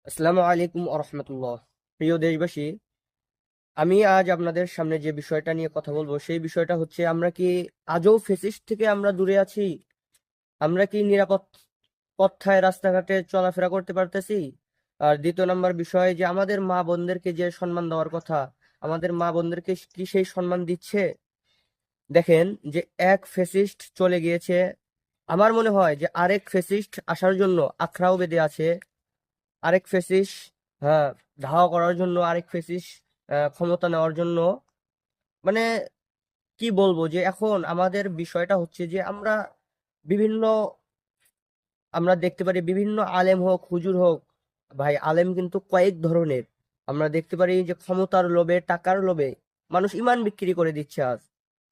আসসালামু আলাইকুম আরহামতুল্লাহ। প্রিয় দেশবাসী, আমি আজ আপনাদের সামনে যে বিষয়টা নিয়ে কথা বলবো সেই বিষয়টা হচ্ছে, আমরা কি আজও ফেসিস্ট থেকে আমরা দূরে আছি? আমরা কি নিরাপদ পথে রাস্তাঘাটে চলাফেরা করতে পারতেছি? আর দ্বিতীয় নাম্বার বিষয়, যে আমাদের মা বোনদেরকে যে সম্মান দেওয়ার কথা, আমাদের মা বোনদেরকে কি সেই সম্মান দিচ্ছে? দেখেন, যে এক ফেসিস্ট চলে গিয়েছে, আমার মনে হয় যে আরেক ফেসিস্ট আসার জন্য আখড়াও বেঁধে আছে। আরেক ফেসিস, হ্যাঁ, ধাওয়া করার জন্য, আরেক ফেসিস ক্ষমতা নেওয়ার জন্য। মানে কি বলবো, যে এখন আমাদের বিষয়টা হচ্ছে যে বিভিন্ন আমরা দেখতে পারি বিভিন্ন আলেম হোক হুজুর হোক, ভাই আলেম কিন্তু কয়েক ধরনের। আমরা দেখতে পারি যে ক্ষমতার লোভে, টাকার লোভে মানুষ ইমান বিক্রি করে দিচ্ছে আজ।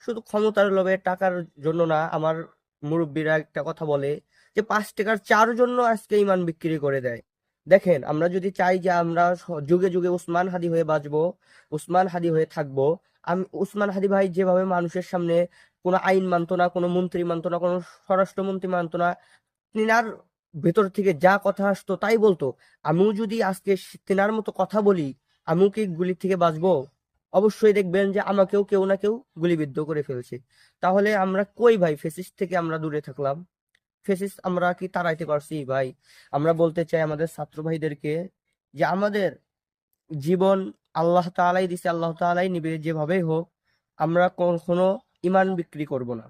শুধু ক্ষমতার লোভে, টাকার জন্য না। আমার মুরব্বীরা একটা কথা বলে যে 5 টাকার চার জন্য আজকে ইমান বিক্রি করে দেয়। দেখেন, আমরা যদি চাই যে আমরা যুগে যুগে উসমান হাদি হয়ে বাঁচবো, উসমান হাদি হয়ে থাকবো। আমি উসমান হাদি ভাই যেভাবে মানুষের সামনে কোনো আইন মানতো না, কোনো মন্ত্রী মানতো না, কোনো স্বরাষ্ট্রমন্ত্রী মানতো না, তিনার ভেতর থেকে যা কথা আসতো তাই বলতো। আমিও যদি আজকে তিনার মতো কথা বলি, আমিও কি গুলি থেকে বাঁচবো? অবশ্যই দেখবেন যে আমাকেও কেউ না কেউ গুলিবিদ্ধ করে ফেলছে। তাহলে আমরা কই ভাই, ফেসিস্ট থেকে আমরা দূরে থাকলাম? ফেসিস্ট আমরা কি তাড়াইতে পারছি ভাই? আমরা বলতে চাই আমাদের ছাত্র ভাইদেরকে যে আমাদের জীবন আল্লাহ তাআলাই দিছে, আল্লাহ তাআলাই নিবে, যেভাবেই হোক আমরা কখনো ইমান বিক্রি করব না।